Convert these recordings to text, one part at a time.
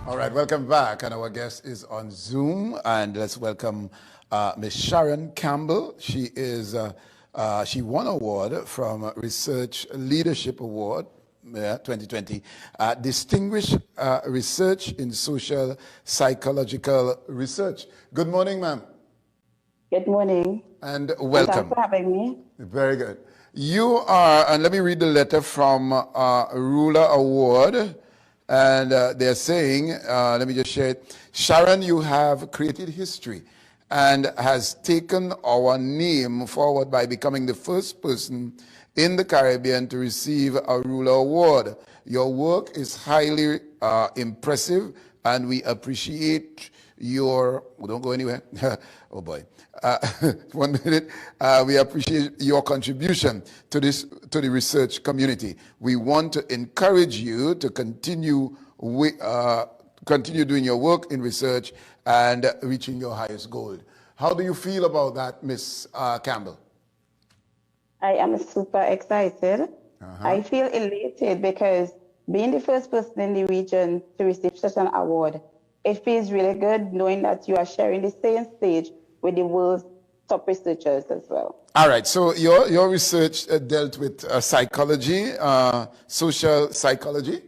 All right, welcome back. And our guest is on Zoom. And let's welcome Ms. Sharon Campbell. She won an award from Research Leadership Award 2020, Distinguished Research in Social Psychological Research. Good morning, ma'am. Good morning. And welcome. Thanks for having me. Very good. You are, and let me read the letter from RULA Award. And they're saying, let me just share it. Sharon, you have created history and has taken our name forward by becoming the first person in the Caribbean to receive a RULA Award. Your work is highly impressive, and we appreciate your, don't go anywhere. Oh boy. 1 minute. We appreciate your contribution to the research community. We want to encourage you to continue doing your work in research and reaching your highest goal. How do you feel about that, Ms. Campbell? I am super excited. I feel elated because being the first person in the region to receive such an award, it feels really good knowing that you are sharing the same stage with the world's top researchers as well. All right, so your research dealt with psychology, social psychology?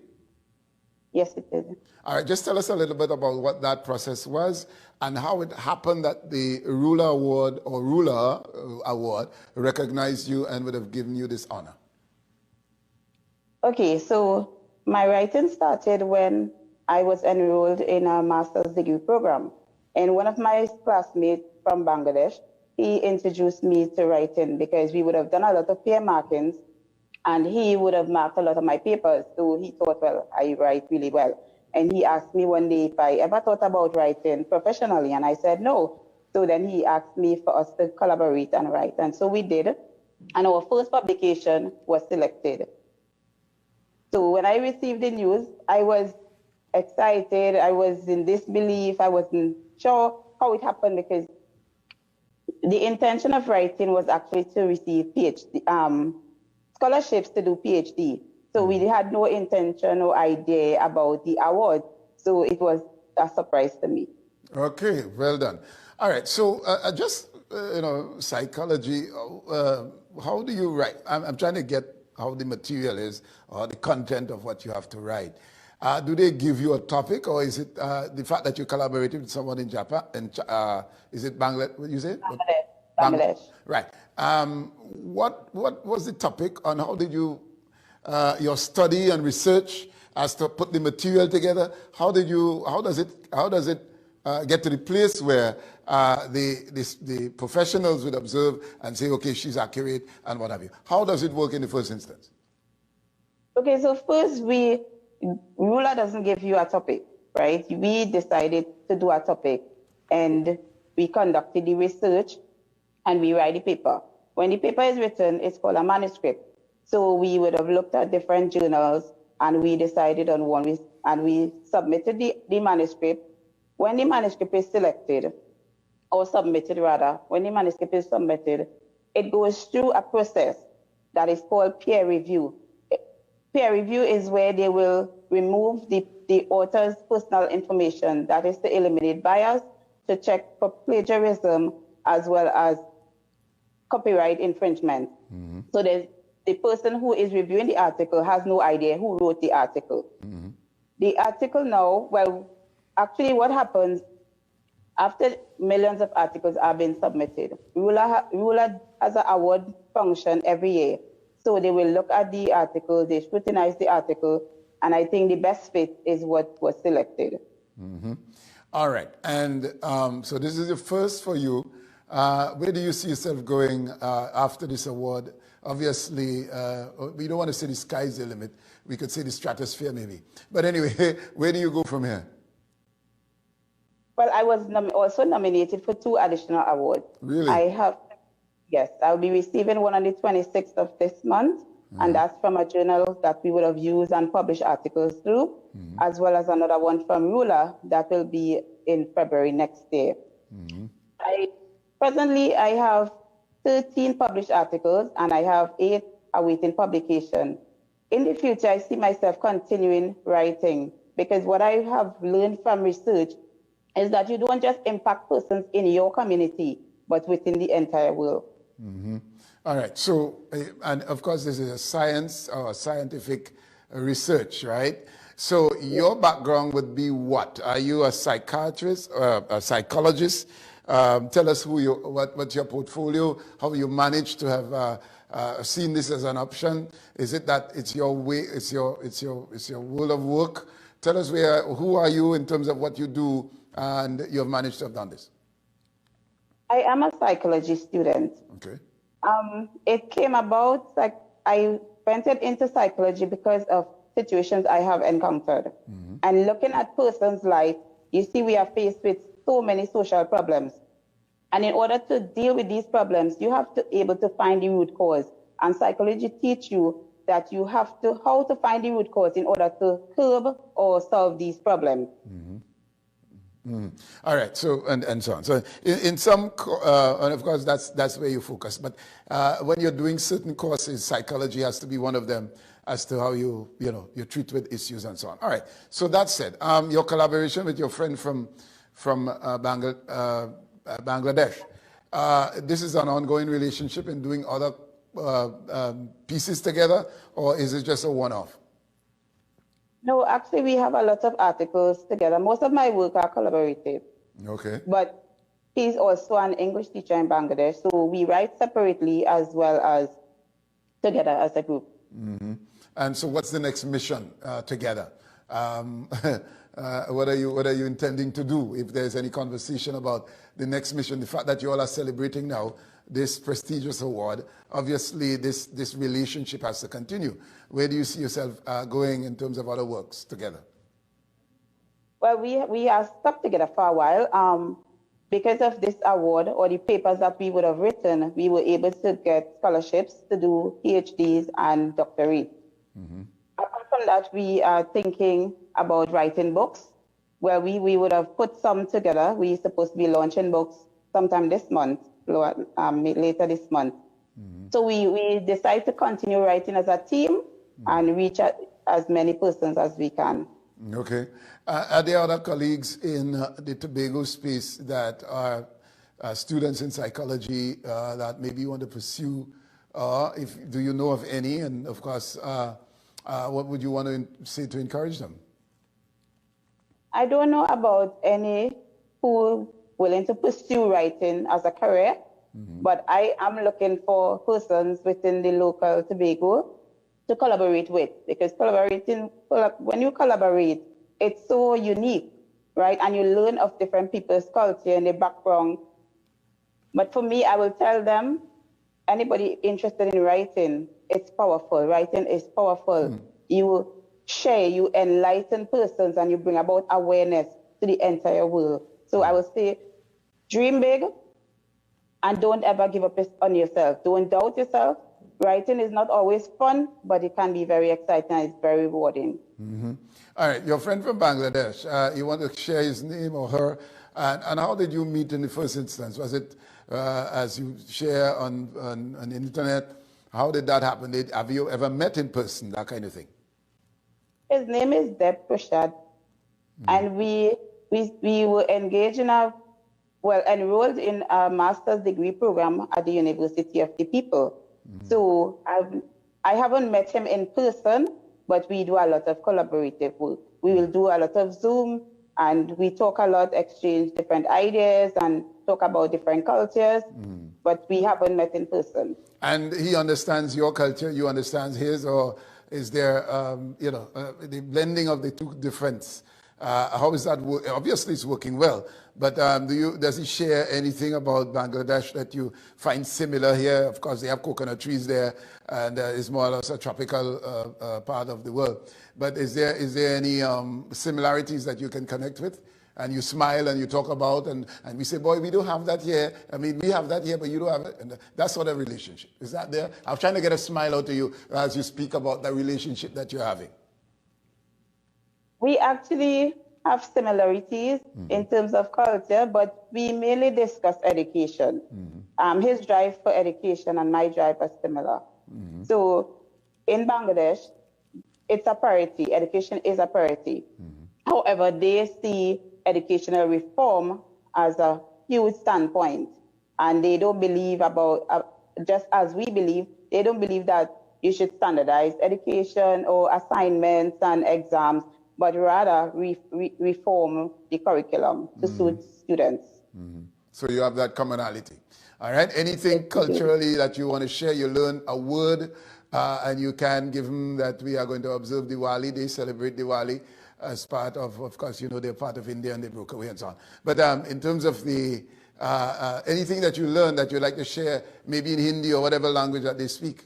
Yes, it did. All right, just tell us a little bit about what that process was and how it happened that the RULA Award or RULA Award recognized you and would have given you this honor. Okay, so my writing started when I was enrolled in a master's degree program. And one of my classmates from Bangladesh, he introduced me to writing because we would have done a lot of peer markings and he would have marked a lot of my papers. So he thought, well, I write really well. And he asked me one day if I ever thought about writing professionally. And I said, no. So then he asked me for us to collaborate and write. And so we did. And our first publication was selected. So when I received the news, I was excited. I was in disbelief. I wasn't sure how it happened because the intention of writing was actually to receive PhD scholarships to do PhD. So we had no intention, no idea about the award. So it was a surprise to me. Okay, well done. All right, so psychology, how do you write? I'm trying to get how the material is or the content of what you have to write. Do they give you a topic, or is it the fact that you collaborated with someone in Japan? Is it Bangladesh? What you say? Bangladesh. Right. What was the topic, and how did you your study and research as to put the material together? How does it get to the place where the professionals would observe and say, okay, she's accurate and what have you? How does it work in the first instance? Okay, so first RULA doesn't give you a topic, right? We decided to do a topic and we conducted the research and we write the paper. When the paper is written, it's called a manuscript. So we would have looked at different journals and we decided on one and we submitted the manuscript. When the manuscript is selected, or submitted rather, when the manuscript is submitted, it goes through a process that is called peer review. Peer review is where they will remove the author's personal information, that is to eliminate bias, to check for plagiarism, as well as copyright infringement. So the person who is reviewing the article has no idea who wrote the article. The article now, well, actually what happens after millions of articles are being submitted, RULA has an award function every year. So they will look at the article, they scrutinize the article, and I think the best fit is what was selected. All right, and so this is the first for you. Where do you see yourself going after this award? Obviously, we don't want to say the sky's the limit. We could say the stratosphere maybe. But anyway, where do you go from here? Well, I was also nominated for 2 additional awards. Really? Yes, I'll be receiving one on the 26th of this month, and that's from a journal that we would have used and published articles through, as well as another one from RULA that will be in February next year. Presently, I have 13 published articles, and I have 8 awaiting publication. In the future, I see myself continuing writing because what I have learned from research is that you don't just impact persons in your community, but within the entire world. Mm-hmm. All right. So, and of course, this is a science or scientific research, right? So your background would be what? Are you a psychiatrist or a psychologist? Tell us what's your portfolio, how you managed to have seen this as an option. Is it that it's your way, it's your world of work? Tell us who are you in terms of what you do, and you have managed to have done this. I am a psychology student. Okay. It came about, like, I ventured into psychology because of situations I have encountered. Mm-hmm. And looking at person's life, you see we are faced with so many social problems. And in order to deal with these problems, you have to be able to find the root cause. And psychology teach you that you have to, how to find the root cause in order to curb or solve these problems. Mm-hmm. Mm. All right, so and so on. So in some, and of course that's where you focus. But when you're doing certain courses, psychology has to be one of them as to how you treat with issues and so on. All right. So that said, your collaboration with your friend from Bangladesh. This is an ongoing relationship in doing other pieces together, or is it just a one-off? No, actually, we have a lot of articles together. Most of my work are collaborative. Okay. But he's also an English teacher in Bangladesh, so we write separately as well as together as a group. Mm-hmm. And so what's the next mission together? What are you intending to do? If there's any conversation about the next mission, the fact that you all are celebrating now this prestigious award, obviously this relationship has to continue. Where do you see yourself going in terms of other works together? Well, we are stuck together for a while. Because of this award or the papers that we would have written, we were able to get scholarships to do PhDs and doctorate. Mm-hmm. Apart from that, we are thinking about writing books, where we would have put some together. We're supposed to be launching books sometime this month, later this month. Mm-hmm. So we decide to continue writing as a team, mm-hmm. and reach out as many persons as we can. Okay. Are there other colleagues in the Tobago space that are students in psychology that maybe you want to pursue? Do you know of any? And of course, what would you want to say to encourage them? I don't know about any who are willing to pursue writing as a career, mm-hmm. but I am looking for persons within the local Tobago to collaborate with, because when you collaborate, it's so unique, right? And you learn of different people's culture and their background. But for me, I will tell them, anybody interested in writing, it's powerful. Writing is powerful. Mm. You share, you enlighten persons, and you bring about awareness to the entire world. So I will say, dream big and don't ever give up on yourself. Don't doubt yourself. Writing is not always fun, but it can be very exciting and it's very rewarding. Mm-hmm. All right, your friend from Bangladesh, you want to share his name or her, and how did you meet in the first instance? Was it as you share on the internet? How did that happen? Have you ever met in person, that kind of thing? His name is Deb Prashad, and we were engaged in enrolled in a master's degree program at the University of the People. Mm-hmm. So I haven't met him in person, but we do a lot of collaborative work. We will do a lot of Zoom, and we talk a lot, exchange different ideas, and talk about different cultures, but we haven't met in person. And he understands your culture, you understand his, or is there, the blending of the two difference? How is that? Obviously, it's working well. But does he share anything about Bangladesh that you find similar here? Of course, they have coconut trees there, and it's more or less a tropical part of the world. But is there any similarities that you can connect with? And you smile and you talk about, and we say, boy, we don't have that here. I mean, we have that here, but you don't have it. And that sort of relationship. Is that there? I'm trying to get a smile out of you as you speak about the relationship that you're having. We actually have similarities in terms of culture, but we mainly discuss education. His drive for education and my drive are similar. So in Bangladesh, it's a priority. Education is a priority. However, they see educational reform as a huge standpoint, and they don't believe about, just as we believe, they don't believe that you should standardize education or assignments and exams, but rather reform the curriculum to suit students. So you have that commonality. All right. Anything culturally that you want to share? You learn a word, and you can give them that we are going to observe Diwali. They celebrate Diwali as part of course, you know, they're part of India and they broke away and so on. But in terms of the anything that you learn that you'd like to share, maybe in Hindi or whatever language that they speak.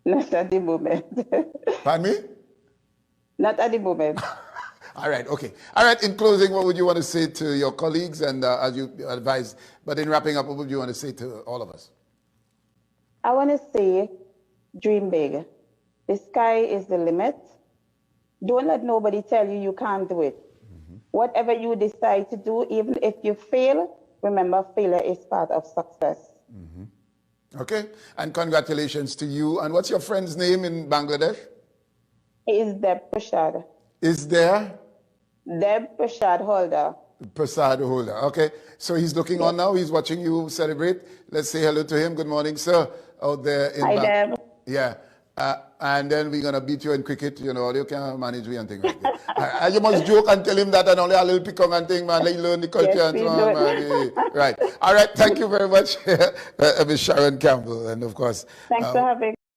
Not at the moment. Pardon me? Not at the moment. All right, okay. All right, in closing, what would you want to say to your colleagues and as you advised, but in wrapping up, what would you want to say to all of us? I want to say, dream big. The sky is the limit. Don't let nobody tell you you can't do it. Whatever you decide to do, even if you fail, remember failure is part of success. Okay, and congratulations to you. And what's your friend's name in Bangladesh? He is Deb Prashad. Is there? Deb Prashad Holder. Prasad Holder. Okay, so he's looking on now. He's watching you celebrate. Let's say hello to him. Good morning, sir, out there in Hi, Deb. Yeah. And then we're going to beat you in cricket, you know, you can't manage me and things like that. You must joke and tell him that and only a little pick on and thing, man. Let you learn the culture Yes, and so on, man. Right. All right. Thank you very much, Miss Sharon Campbell. And of course, thanks for having